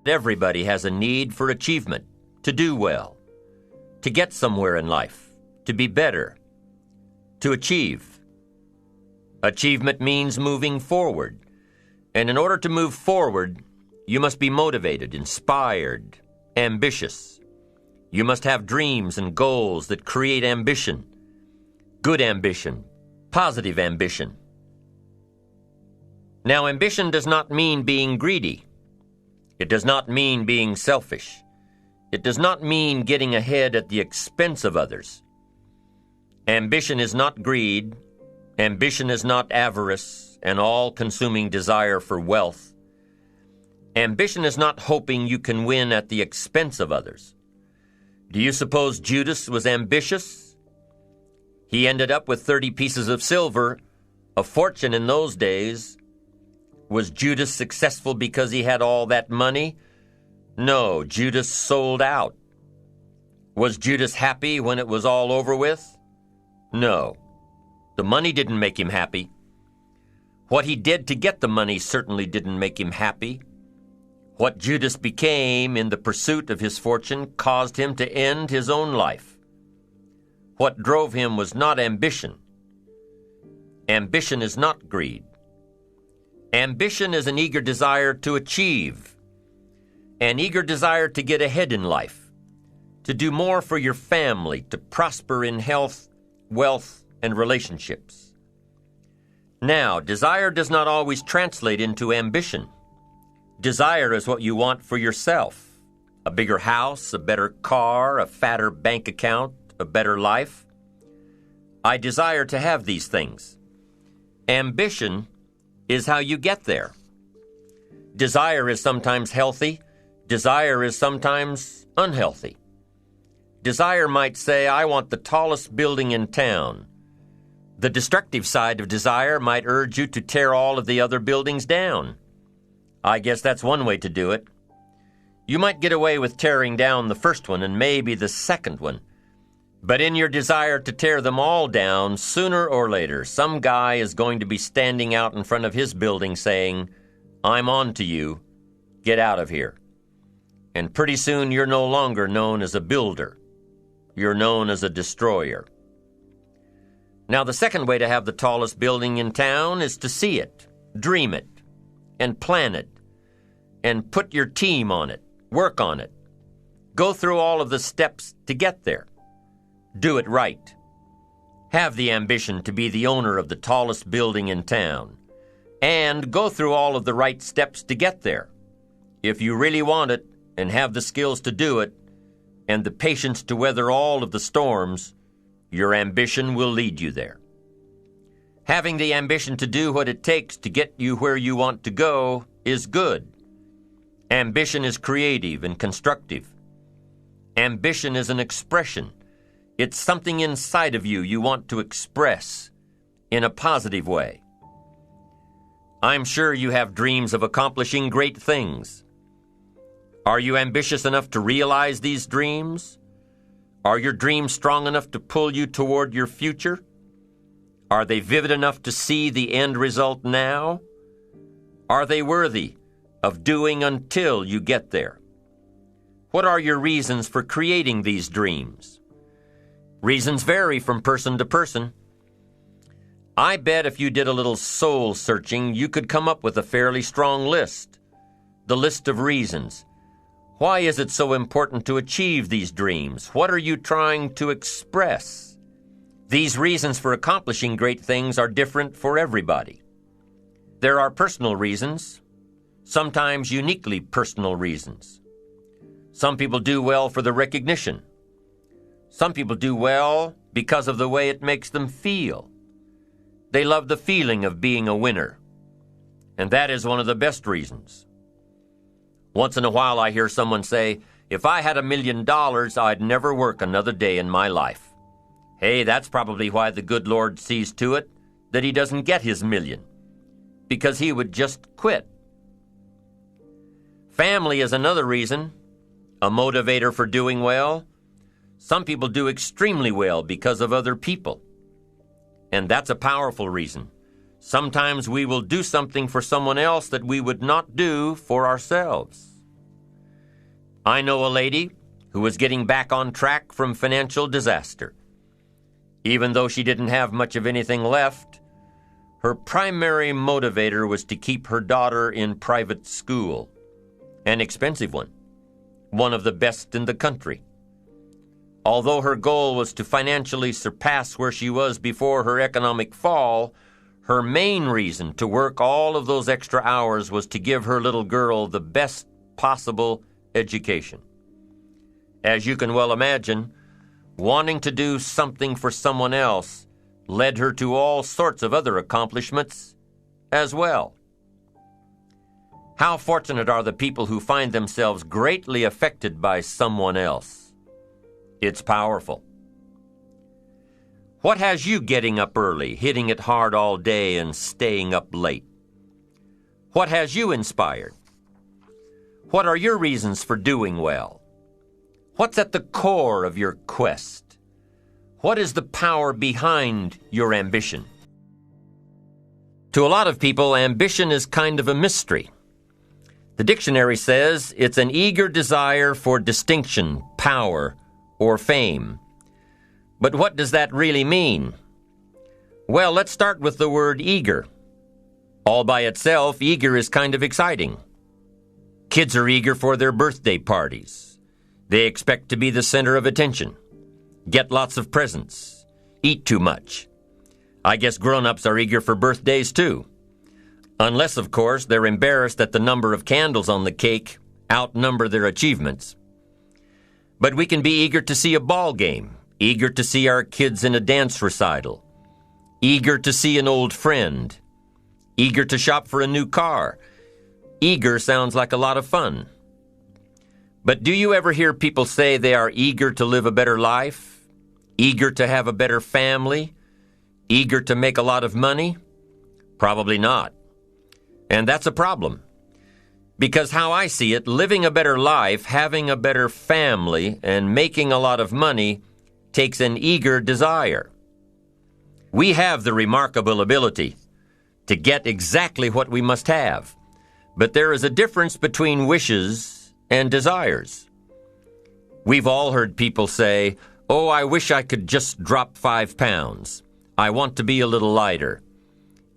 everybody has a need for achievement, to do well, to get somewhere in life, to be better, to achieve. Achievement means moving forward. And in order to move forward, you must be motivated, inspired, ambitious. You must have dreams and goals that create ambition, good ambition, positive ambition. Now, ambition does not mean being greedy. It does not mean being selfish. It does not mean getting ahead at the expense of others. Ambition is not greed. Ambition is not avarice, an all-consuming desire for wealth. Ambition is not hoping you can win at the expense of others. Do you suppose Judas was ambitious? He ended up with 30 pieces of silver, a fortune in those days. Was Judas successful because he had all that money? No, Judas sold out. Was Judas happy when it was all over with? No. The money didn't make him happy. What he did to get the money certainly didn't make him happy. What Judas became in the pursuit of his fortune caused him to end his own life. What drove him was not ambition. Ambition is not greed. Ambition is an eager desire to achieve, an eager desire to get ahead in life, to do more for your family, to prosper in health, wealth, and relationships. Now, desire does not always translate into ambition. Desire is what you want for yourself: a bigger house, a better car, a fatter bank account, a better life. I desire to have these things. Ambition is how you get there. Desire is sometimes healthy. Desire is sometimes unhealthy. Desire might say, I want the tallest building in town. The destructive side of desire might urge you to tear all of the other buildings down. I guess that's one way to do it. You might get away with tearing down the first one and maybe the second one. But in your desire to tear them all down, sooner or later, some guy is going to be standing out in front of his building saying, I'm on to you. Get out of here. And pretty soon you're no longer known as a builder. You're known as a destroyer. Now, the second way to have the tallest building in town is to see it, dream it, and plan it, and put your team on it, work on it. Go through all of the steps to get there. Do it right. Have the ambition to be the owner of the tallest building in town, and go through all of the right steps to get there. If you really want it, and have the skills to do it, and the patience to weather all of the storms, your ambition will lead you there. Having the ambition to do what it takes to get you where you want to go is good. Ambition is creative and constructive. Ambition is an expression. It's something inside of you want to express in a positive way. I'm sure you have dreams of accomplishing great things. Are you ambitious enough to realize these dreams? Are your dreams strong enough to pull you toward your future? Are they vivid enough to see the end result now? Are they worthy of doing until you get there? What are your reasons for creating these dreams? Reasons vary from person to person. I bet if you did a little soul searching, you could come up with a fairly strong list. The list of reasons. Why is it so important to achieve these dreams? What are you trying to express? These reasons for accomplishing great things are different for everybody. There are personal reasons, sometimes uniquely personal reasons. Some people do well for the recognition. Some people do well because of the way it makes them feel. They love the feeling of being a winner, and that is one of the best reasons. Once in a while I hear someone say, if I had $1 million, I'd never work another day in my life. Hey, that's probably why the good Lord sees to it that he doesn't get his million, because he would just quit. Family is another reason, a motivator for doing well. Some people do extremely well because of other people, and that's a powerful reason. Sometimes we will do something for someone else that we would not do for ourselves. I know a lady who was getting back on track from financial disaster. Even though she didn't have much of anything left, her primary motivator was to keep her daughter in private school, an expensive one of the best in the country. Although her goal was to financially surpass where she was before her economic fall, her main reason to work all of those extra hours was to give her little girl the best possible education. As you can well imagine, wanting to do something for someone else led her to all sorts of other accomplishments as well. How fortunate are the people who find themselves greatly affected by someone else? It's powerful. What has you getting up early, hitting it hard all day, and staying up late? What has you inspired? What are your reasons for doing well? What's at the core of your quest? What is the power behind your ambition? To a lot of people, ambition is kind of a mystery. The dictionary says it's an eager desire for distinction, power, or fame. But what does that really mean? Well, let's start with the word eager. All by itself, eager is kind of exciting. Kids are eager for their birthday parties. They expect to be the center of attention, get lots of presents, eat too much. I guess grown-ups are eager for birthdays too. Unless, of course, they're embarrassed that the number of candles on the cake outnumber their achievements. But we can be eager to see a ball game, eager to see our kids in a dance recital, eager to see an old friend, eager to shop for a new car. Eager sounds like a lot of fun. But do you ever hear people say they are eager to live a better life, eager to have a better family, eager to make a lot of money? Probably not. And that's a problem. Because how I see it, living a better life, having a better family, and making a lot of money takes an eager desire. We have the remarkable ability to get exactly what we must have. But there is a difference between wishes and desires. We've all heard people say, "Oh, I wish I could just drop 5 pounds. I want to be a little lighter."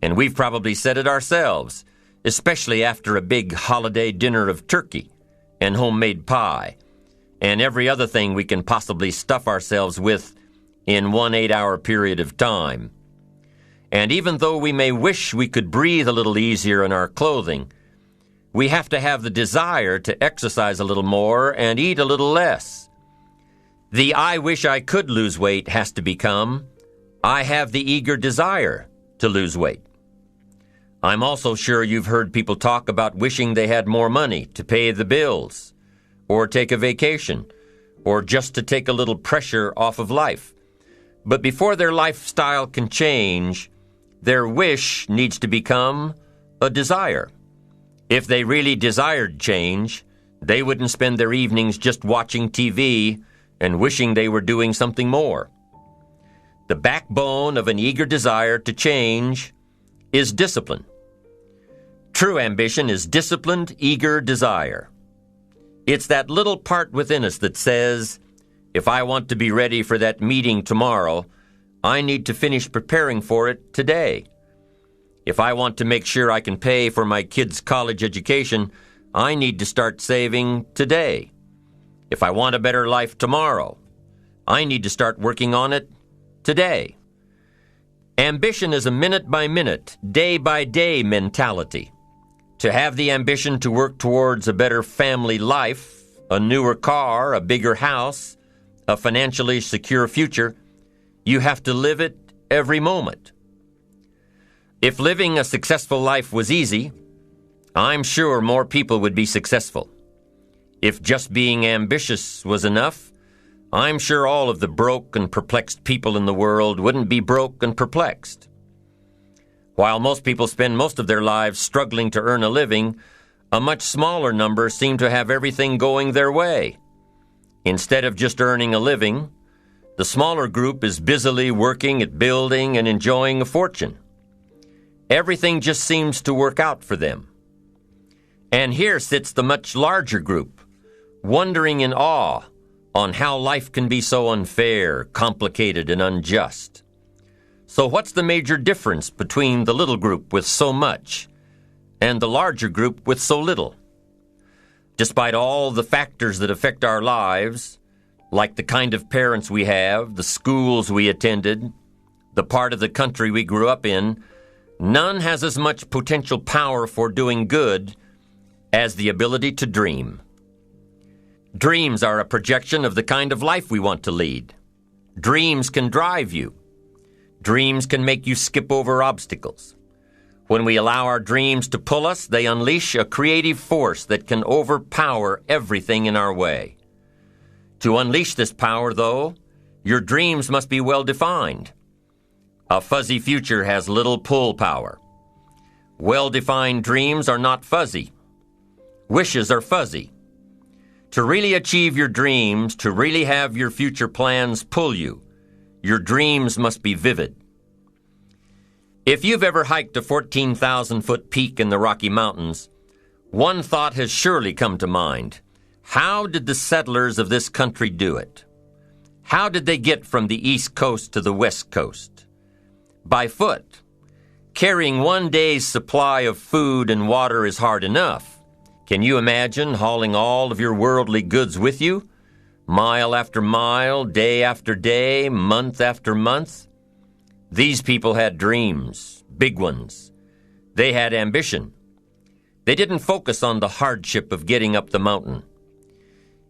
And we've probably said it ourselves, especially after a big holiday dinner of turkey and homemade pie and every other thing we can possibly stuff ourselves with in one 8-hour period of time. And even though we may wish we could breathe a little easier in our clothing, we have to have the desire to exercise a little more and eat a little less. The "I wish I could lose weight" has to become, "I have the eager desire to lose weight." I'm also sure you've heard people talk about wishing they had more money to pay the bills, or take a vacation, or just to take a little pressure off of life. But before their lifestyle can change, their wish needs to become a desire. If they really desired change, they wouldn't spend their evenings just watching TV and wishing they were doing something more. The backbone of an eager desire to change is discipline. True ambition is disciplined, eager desire. It's that little part within us that says, if I want to be ready for that meeting tomorrow, I need to finish preparing for it today. If I want to make sure I can pay for my kids' college education, I need to start saving today. If I want a better life tomorrow, I need to start working on it today. Ambition is a minute-by-minute, day-by-day mentality. To have the ambition to work towards a better family life, a newer car, a bigger house, a financially secure future, you have to live it every moment. If living a successful life was easy, I'm sure more people would be successful. If just being ambitious was enough, I'm sure all of the broke and perplexed people in the world wouldn't be broke and perplexed. While most people spend most of their lives struggling to earn a living, a much smaller number seem to have everything going their way. Instead of just earning a living, the smaller group is busily working at building and enjoying a fortune. Everything just seems to work out for them. And here sits the much larger group, wondering in awe on how life can be so unfair, complicated, and unjust. So what's the major difference between the little group with so much and the larger group with so little? Despite all the factors that affect our lives, like the kind of parents we have, the schools we attended, the part of the country we grew up in, none has as much potential power for doing good as the ability to dream. Dreams are a projection of the kind of life we want to lead. Dreams can drive you. Dreams can make you skip over obstacles. When we allow our dreams to pull us, they unleash a creative force that can overpower everything in our way. To unleash this power, though, your dreams must be well defined. A fuzzy future has little pull power. Well-defined dreams are not fuzzy. Wishes are fuzzy. To really achieve your dreams, to really have your future plans pull you, your dreams must be vivid. If you've ever hiked a 14,000-foot peak in the Rocky Mountains, one thought has surely come to mind. How did the settlers of this country do it? How did they get from the East Coast to the West Coast? By foot. Carrying one day's supply of food and water is hard enough. Can you imagine hauling all of your worldly goods with you? Mile after mile, day after day, month after month? These people had dreams, big ones. They had ambition. They didn't focus on the hardship of getting up the mountain.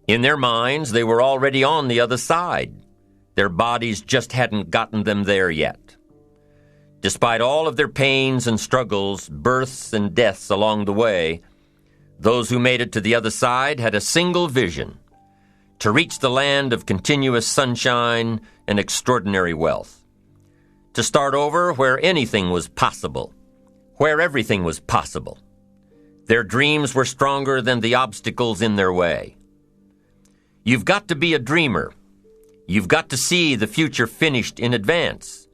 In their minds, they were already on the other side. Their bodies just hadn't gotten them there yet. Despite all of their pains and struggles, births and deaths along the way, those who made it to the other side had a single vision: to reach the land of continuous sunshine and extraordinary wealth. To start over where anything was possible, where everything was possible. Their dreams were stronger than the obstacles in their way. You've got to be a dreamer. You've got to see the future finished in advance.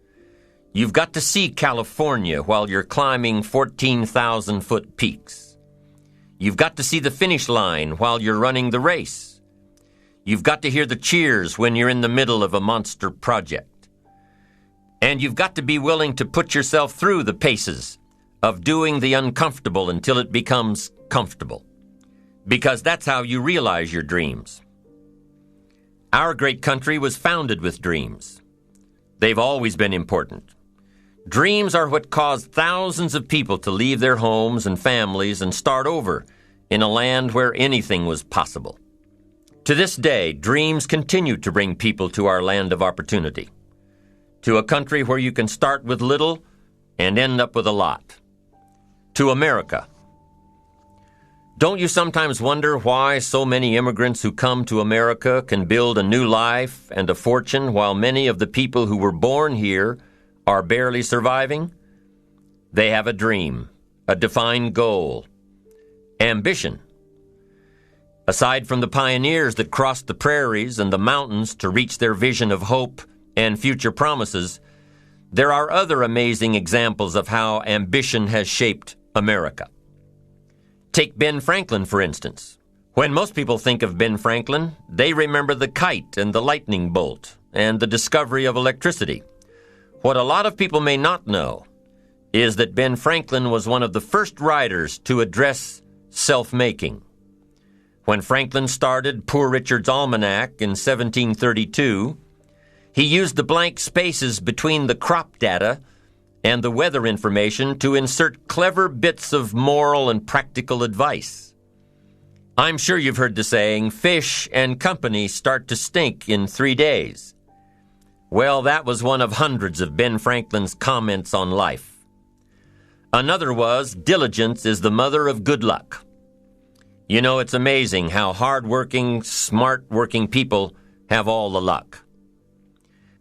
You've got to see California while you're climbing 14,000-foot peaks. You've got to see the finish line while you're running the race. You've got to hear the cheers when you're in the middle of a monster project. And you've got to be willing to put yourself through the paces of doing the uncomfortable until it becomes comfortable. Because that's how you realize your dreams. Our great country was founded with dreams. They've always been important. Dreams are what caused thousands of people to leave their homes and families and start over in a land where anything was possible. To this day, dreams continue to bring people to our land of opportunity, to a country where you can start with little and end up with a lot, to America. Don't you sometimes wonder why so many immigrants who come to America can build a new life and a fortune while many of the people who were born here are barely surviving? They have a dream, a defined goal, ambition. Aside from the pioneers that crossed the prairies and the mountains to reach their vision of hope and future promises, there are other amazing examples of how ambition has shaped America. Take Ben Franklin, for instance. When most people think of Ben Franklin, they remember the kite and the lightning bolt and the discovery of electricity. What a lot of people may not know is that Ben Franklin was one of the first writers to address self-making. When Franklin started Poor Richard's Almanac in 1732, he used the blank spaces between the crop data and the weather information to insert clever bits of moral and practical advice. I'm sure you've heard the saying, fish and company start to stink in 3 days. Well, that was one of hundreds of Ben Franklin's comments on life. Another was, diligence is the mother of good luck. You know, it's amazing how hard-working, smart-working people have all the luck.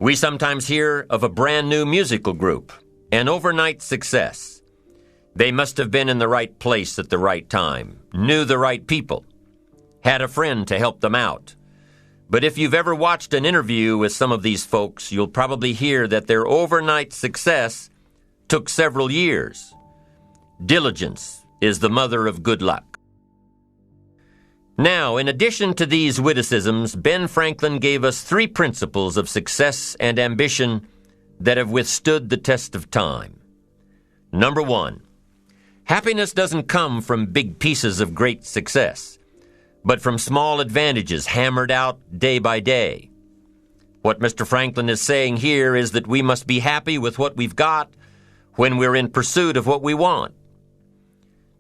We sometimes hear of a brand-new musical group, an overnight success. They must have been in the right place at the right time, knew the right people, had a friend to help them out. But if you've ever watched an interview with some of these folks, you'll probably hear that their overnight success took several years. Diligence is the mother of good luck. Now, in addition to these witticisms, Ben Franklin gave us 3 principles of success and ambition that have withstood the test of time. Number 1, happiness doesn't come from big pieces of great success, but from small advantages hammered out day by day. What Mr. Franklin is saying here is that we must be happy with what we've got when we're in pursuit of what we want.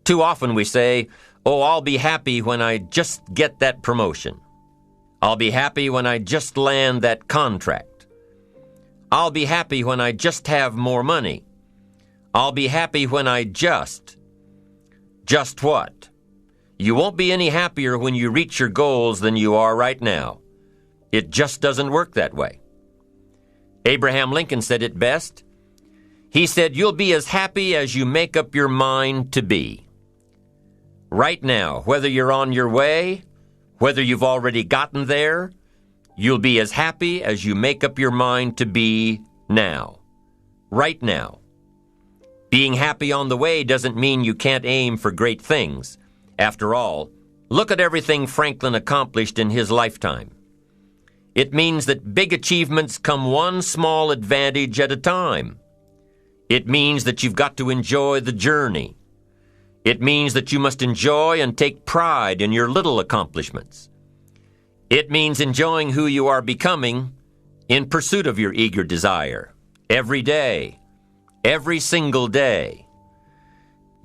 Too often we say, "Oh, I'll be happy when I just get that promotion. I'll be happy when I just land that contract. I'll be happy when I just have more money. I'll be happy when I just." Just what? You won't be any happier when you reach your goals than you are right now. It just doesn't work that way. Abraham Lincoln said it best. He said, "You'll be as happy as you make up your mind to be." Right now, whether you're on your way, whether you've already gotten there, you'll be as happy as you make up your mind to be now. Right now. Being happy on the way doesn't mean you can't aim for great things. After all, look at everything Franklin accomplished in his lifetime. It means that big achievements come one small advantage at a time. It means that you've got to enjoy the journey. It means that you must enjoy and take pride in your little accomplishments. It means enjoying who you are becoming in pursuit of your eager desire, every day, every single day.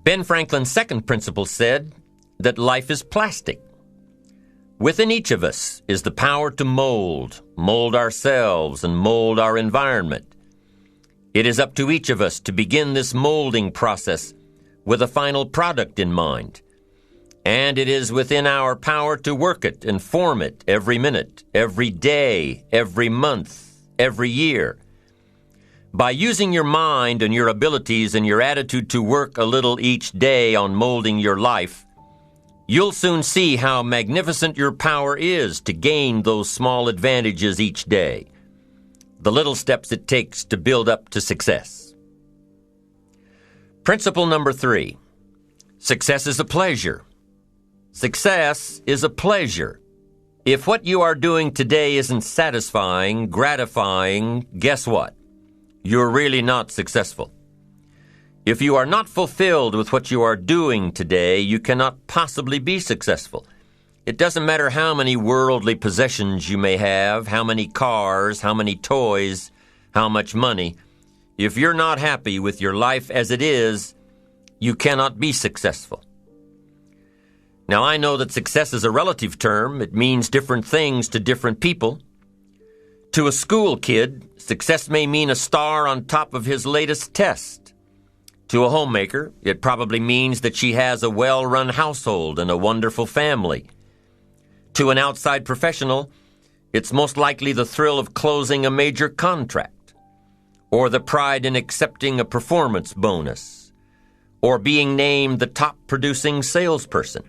Ben Franklin's second principle said that life is plastic. Within each of us is the power to mold ourselves and mold our environment. It is up to each of us to begin this molding process with a final product in mind. And it is within our power to work it and form it every minute, every day, every month, every year. By using your mind and your abilities and your attitude to work a little each day on molding your life, you'll soon see how magnificent your power is to gain those small advantages each day, the little steps it takes to build up to success. Principle number 3, success is a pleasure. Success is a pleasure. If what you are doing today isn't satisfying, gratifying, guess what? You're really not successful. If you are not fulfilled with what you are doing today, you cannot possibly be successful. It doesn't matter how many worldly possessions you may have, how many cars, how many toys, how much money. If you're not happy with your life as it is, you cannot be successful. Now, I know that success is a relative term. It means different things to different people. To a school kid, success may mean a star on top of his latest test. To a homemaker, it probably means that she has a well-run household and a wonderful family. To an outside professional, it's most likely the thrill of closing a major contract, or the pride in accepting a performance bonus, or being named the top-producing salesperson.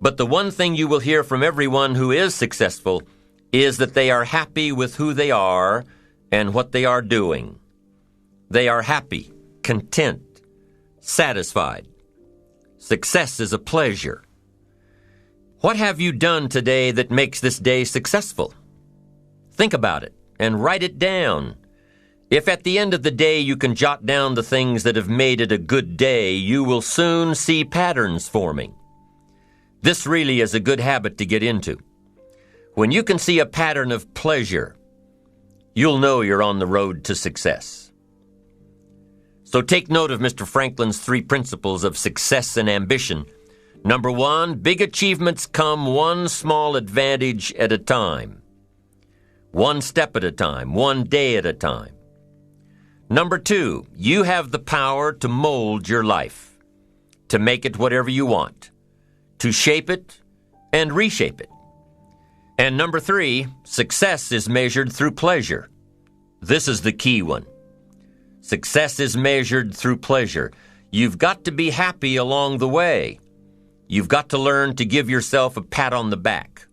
But the one thing you will hear from everyone who is successful is that they are happy with who they are and what they are doing. They are happy, content, satisfied. Success is a pleasure. What have you done today that makes this day successful? Think about it and write it down. If at the end of the day you can jot down the things that have made it a good day, you will soon see patterns forming. This really is a good habit to get into. When you can see a pattern of pleasure, you'll know you're on the road to success. So take note of Mr. Franklin's 3 principles of success and ambition. Number 1, big achievements come one small advantage at a time. One step at a time, one day at a time. Number 2, you have the power to mold your life, to make it whatever you want, to shape it and reshape it. And number 3, success is measured through pleasure. This is the key one. Success is measured through pleasure. You've got to be happy along the way. You've got to learn to give yourself a pat on the back.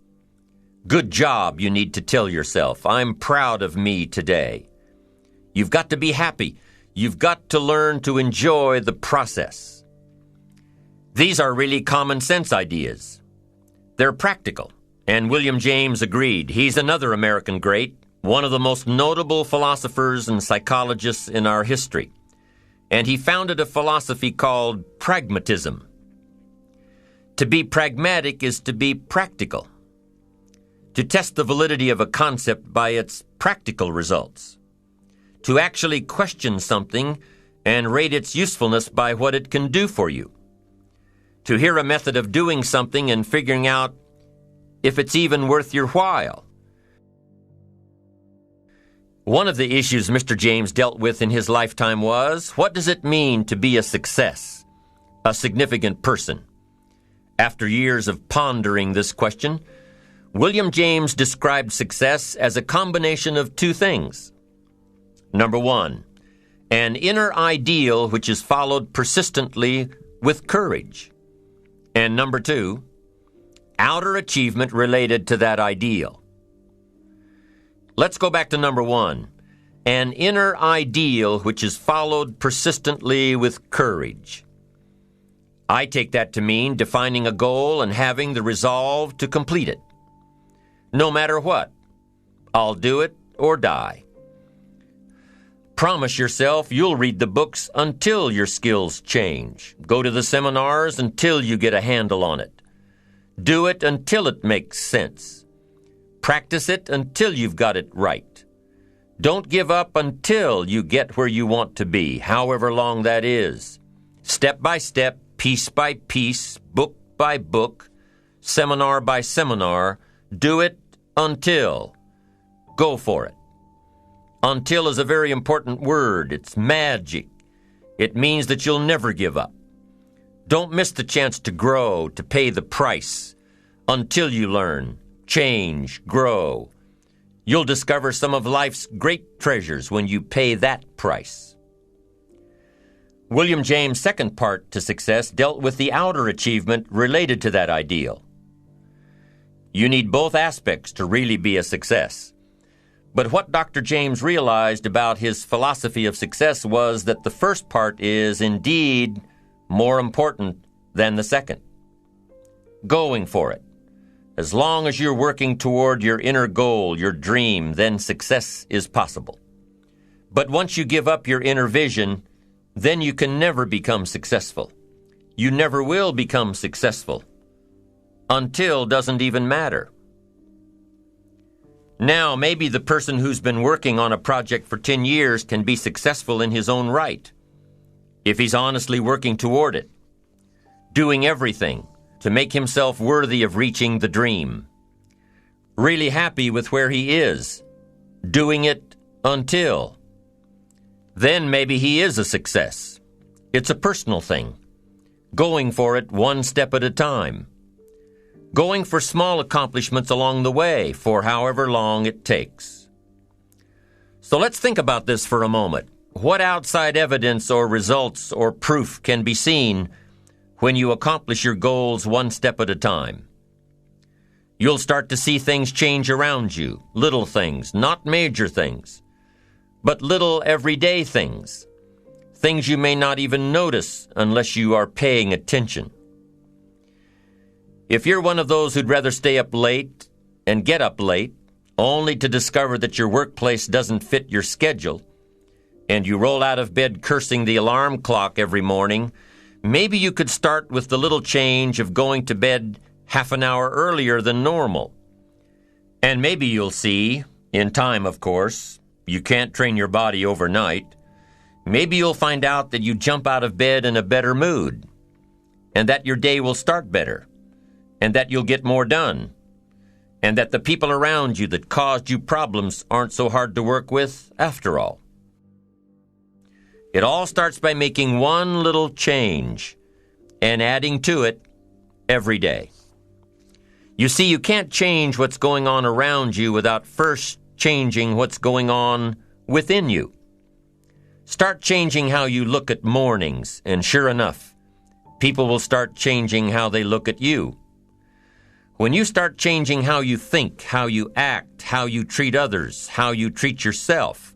Good job, you need to tell yourself. I'm proud of me today. You've got to be happy. You've got to learn to enjoy the process. These are really common sense ideas. They're practical, and William James agreed. He's another American great, one of the most notable philosophers and psychologists in our history. And he founded a philosophy called pragmatism. To be pragmatic is to be practical, to test the validity of a concept by its practical results, to actually question something and rate its usefulness by what it can do for you, to hear a method of doing something and figuring out if it's even worth your while. One of the issues Mr. James dealt with in his lifetime was, what does it mean to be a success, a significant person? After years of pondering this question, William James described success as a combination of two things. Number one, an inner ideal which is followed persistently with courage. And number two, outer achievement related to that ideal. Let's go back to number one, an inner ideal which is followed persistently with courage. I take that to mean defining a goal and having the resolve to complete it. No matter what, I'll do it or die. Promise yourself you'll read the books until your skills change. Go to the seminars until you get a handle on it. Do it until it makes sense. Practice it until you've got it right. Don't give up until you get where you want to be, however long that is. Step by step, piece by piece, book by book, seminar by seminar, do it until. Go for it. Until is a very important word. It's magic. It means that you'll never give up. Don't miss the chance to grow, to pay the price, until you learn, change, grow. You'll discover some of life's great treasures when you pay that price. William James' second part to success dealt with the outer achievement related to that ideal. You need both aspects to really be a success. But what Dr. James realized about his philosophy of success was that the first part is indeed more important than the second. Going for it. As long as you're working toward your inner goal, your dream, then success is possible. But once you give up your inner vision, then you can never become successful. You never will become successful. Until doesn't even matter. Now, maybe the person who's been working on a project for 10 years can be successful in his own right, if he's honestly working toward it, doing everything to make himself worthy of reaching the dream, really happy with where he is, doing it until. Then maybe he is a success. It's a personal thing, going for it one step at a time, going for small accomplishments along the way for however long it takes. So let's think about this for a moment. What outside evidence or results or proof can be seen when you accomplish your goals one step at a time? You'll start to see things change around you, little things, not major things, but little everyday things, things you may not even notice unless you are paying attention. If you're one of those who'd rather stay up late and get up late, only to discover that your workplace doesn't fit your schedule, and you roll out of bed cursing the alarm clock every morning, maybe you could start with the little change of going to bed half an hour earlier than normal. And maybe you'll see, in time of course, you can't train your body overnight, maybe you'll find out that you jump out of bed in a better mood, and that your day will start better, and that you'll get more done, and that the people around you that caused you problems aren't so hard to work with after all. It all starts by making one little change and adding to it every day. You see, you can't change what's going on around you without first changing what's going on within you. Start changing how you look at mornings, and sure enough, people will start changing how they look at you. When you start changing how you think, how you act, how you treat others, how you treat yourself,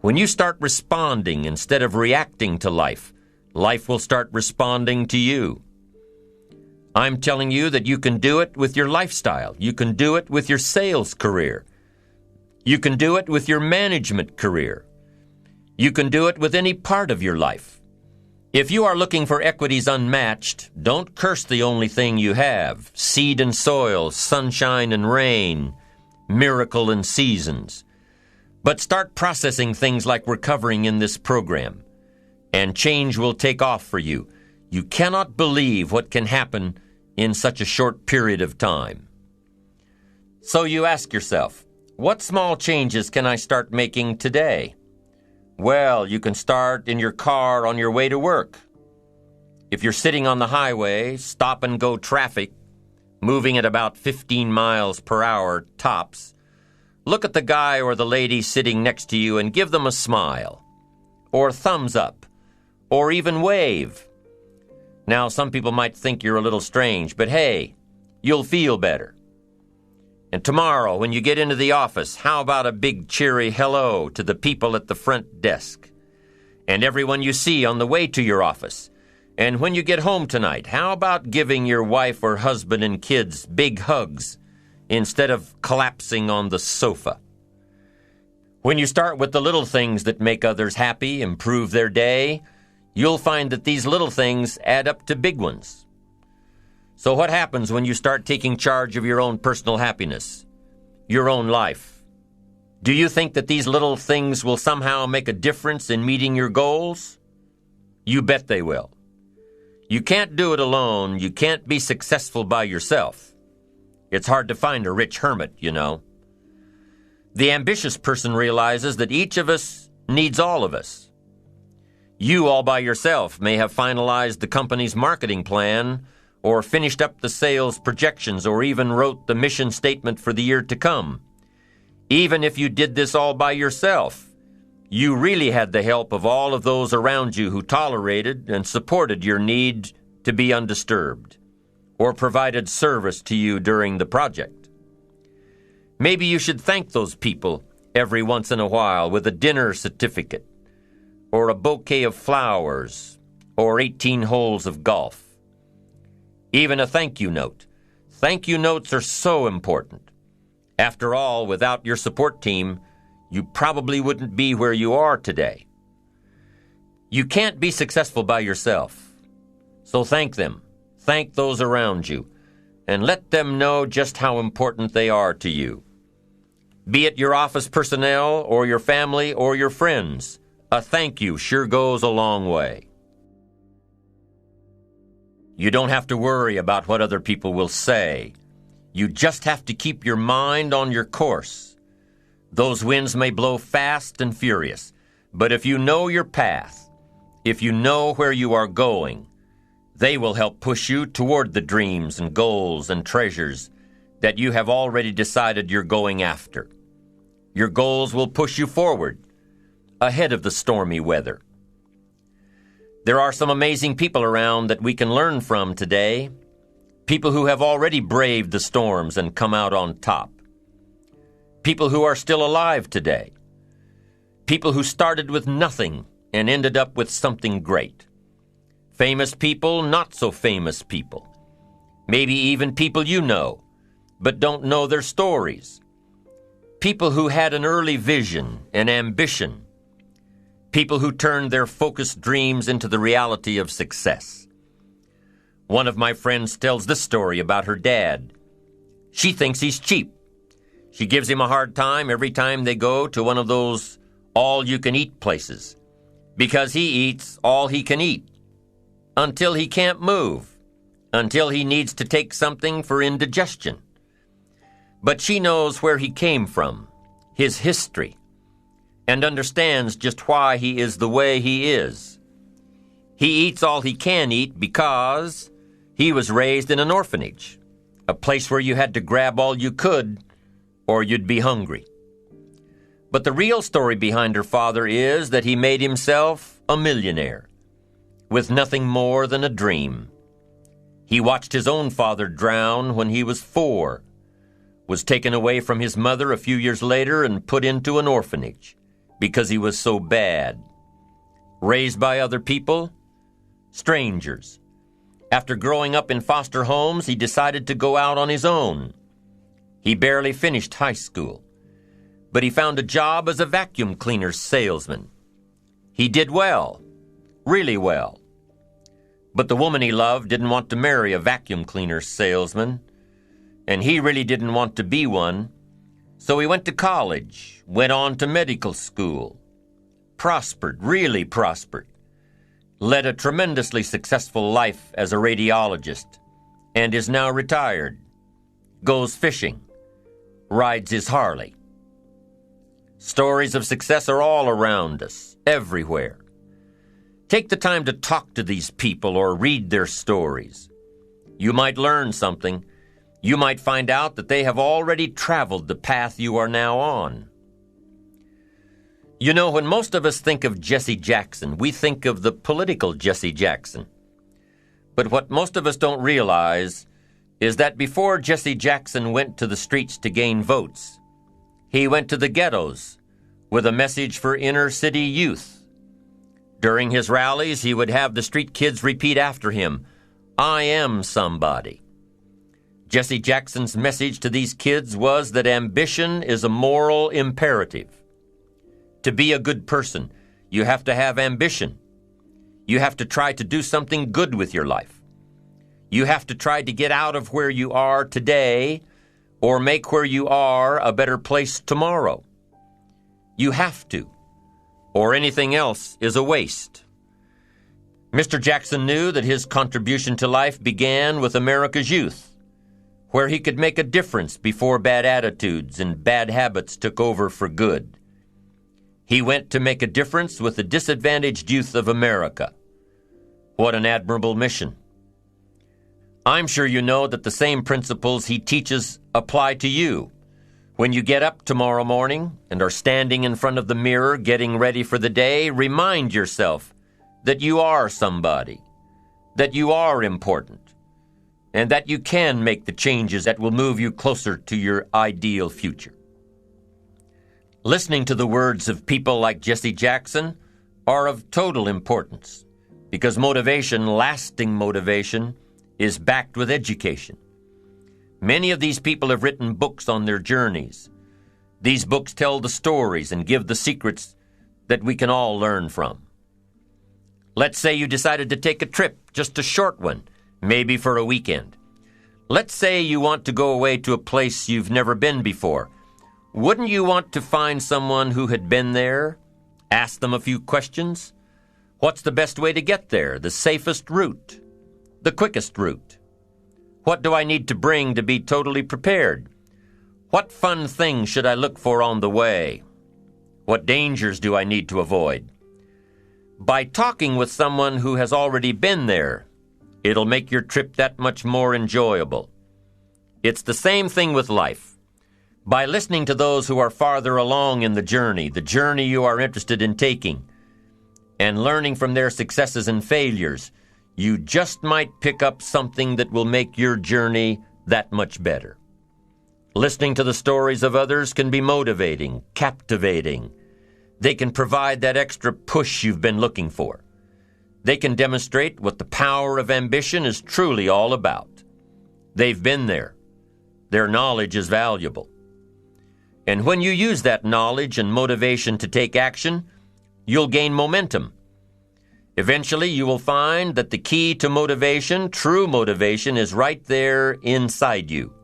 when you start responding instead of reacting to life, life will start responding to you. I'm telling you that you can do it with your lifestyle. You can do it with your sales career. You can do it with your management career. You can do it with any part of your life. If you are looking for equities unmatched, don't curse the only thing you have: seed and soil, sunshine and rain, miracle and seasons. But start processing things like we're covering in this program, and change will take off for you. You cannot believe what can happen in such a short period of time. So you ask yourself, what small changes can I start making today? Well, you can start in your car on your way to work. If you're sitting on the highway, stop-and-go traffic, moving at about 15 miles per hour tops, look at the guy or the lady sitting next to you and give them a smile, or thumbs up, or even wave. Now, some people might think you're a little strange, but hey, you'll feel better. And tomorrow, when you get into the office, how about a big cheery hello to the people at the front desk and everyone you see on the way to your office? And when you get home tonight, how about giving your wife or husband and kids big hugs instead of collapsing on the sofa? When you start with the little things that make others happy, improve their day, you'll find that these little things add up to big ones. So what happens when you start taking charge of your own personal happiness, your own life? Do you think that these little things will somehow make a difference in meeting your goals? You bet they will. You can't do it alone. You can't be successful by yourself. It's hard to find a rich hermit, you know. The ambitious person realizes that each of us needs all of us. You all by yourself may have finalized the company's marketing plan, or finished up the sales projections, or even wrote the mission statement for the year to come. Even if you did this all by yourself, you really had the help of all of those around you who tolerated and supported your need to be undisturbed, or provided service to you during the project. Maybe you should thank those people every once in a while with a dinner certificate, or a bouquet of flowers, or 18 holes of golf. Even a thank you note. Thank you notes are so important. After all, without your support team, you probably wouldn't be where you are today. You can't be successful by yourself. So thank them. Thank those around you. And let them know just how important they are to you. Be it your office personnel or your family or your friends, a thank you sure goes a long way. You don't have to worry about what other people will say. You just have to keep your mind on your course. Those winds may blow fast and furious, but if you know your path, if you know where you are going, they will help push you toward the dreams and goals and treasures that you have already decided you're going after. Your goals will push you forward, ahead of the stormy weather. There are some amazing people around that we can learn from today, people who have already braved the storms and come out on top, people who are still alive today, people who started with nothing and ended up with something great, famous people, not so famous people, maybe even people you know, but don't know their stories, people who had an early vision and ambition, people who turned their focused dreams into the reality of success. One of my friends tells this story about her dad. She thinks he's cheap. She gives him a hard time every time they go to one of those all-you-can-eat places, because he eats all he can eat, until he can't move, until he needs to take something for indigestion. But she knows where he came from, his history, and understands just why he is the way he is. He eats all he can eat because he was raised in an orphanage, a place where you had to grab all you could or you'd be hungry. But the real story behind her father is that he made himself a millionaire with nothing more than a dream. He watched his own father drown when he was 4, was taken away from his mother a few years later and put into an orphanage because he was so bad. Raised by other people, strangers. After growing up in foster homes, he decided to go out on his own. He barely finished high school, but he found a job as a vacuum cleaner salesman. He did well, really well. But the woman he loved didn't want to marry a vacuum cleaner salesman, and he really didn't want to be one. So he went to college, went on to medical school, prospered, really prospered, led a tremendously successful life as a radiologist, and is now retired, goes fishing, rides his Harley. Stories of success are all around us, everywhere. Take the time to talk to these people or read their stories. You might learn something. You might find out that they have already traveled the path you are now on. You know, when most of us think of Jesse Jackson, we think of the political Jesse Jackson. But what most of us don't realize is that before Jesse Jackson went to the streets to gain votes, he went to the ghettos with a message for inner city youth. During his rallies, he would have the street kids repeat after him, "I am somebody." Jesse Jackson's message to these kids was that ambition is a moral imperative. To be a good person, you have to have ambition. You have to try to do something good with your life. You have to try to get out of where you are today or make where you are a better place tomorrow. You have to, or anything else is a waste. Mr. Jackson knew that his contribution to life began with America's youth, where he could make a difference before bad attitudes and bad habits took over for good. He went to make a difference with the disadvantaged youth of America. What an admirable mission. I'm sure you know that the same principles he teaches apply to you. When you get up tomorrow morning and are standing in front of the mirror getting ready for the day, remind yourself that you are somebody, that you are important, and that you can make the changes that will move you closer to your ideal future. Listening to the words of people like Jesse Jackson are of total importance because motivation, lasting motivation, is backed with education. Many of these people have written books on their journeys. These books tell the stories and give the secrets that we can all learn from. Let's say you decided to take a trip, just a short one, maybe for a weekend. Let's say you want to go away to a place you've never been before. Wouldn't you want to find someone who had been there? Ask them a few questions. What's the best way to get there? The safest route? The quickest route? What do I need to bring to be totally prepared? What fun things should I look for on the way? What dangers do I need to avoid? By talking with someone who has already been there, it'll make your trip that much more enjoyable. It's the same thing with life. By listening to those who are farther along in the journey you are interested in taking, and learning from their successes and failures, you just might pick up something that will make your journey that much better. Listening to the stories of others can be motivating, captivating. They can provide that extra push you've been looking for. They can demonstrate what the power of ambition is truly all about. They've been there. Their knowledge is valuable. And when you use that knowledge and motivation to take action, you'll gain momentum. Eventually, you will find that the key to motivation, true motivation, is right there inside you.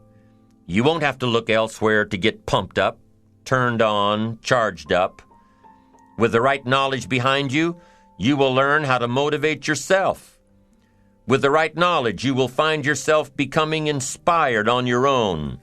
You won't have to look elsewhere to get pumped up, turned on, charged up. With the right knowledge behind you, you will learn how to motivate yourself. With the right knowledge, you will find yourself becoming inspired on your own,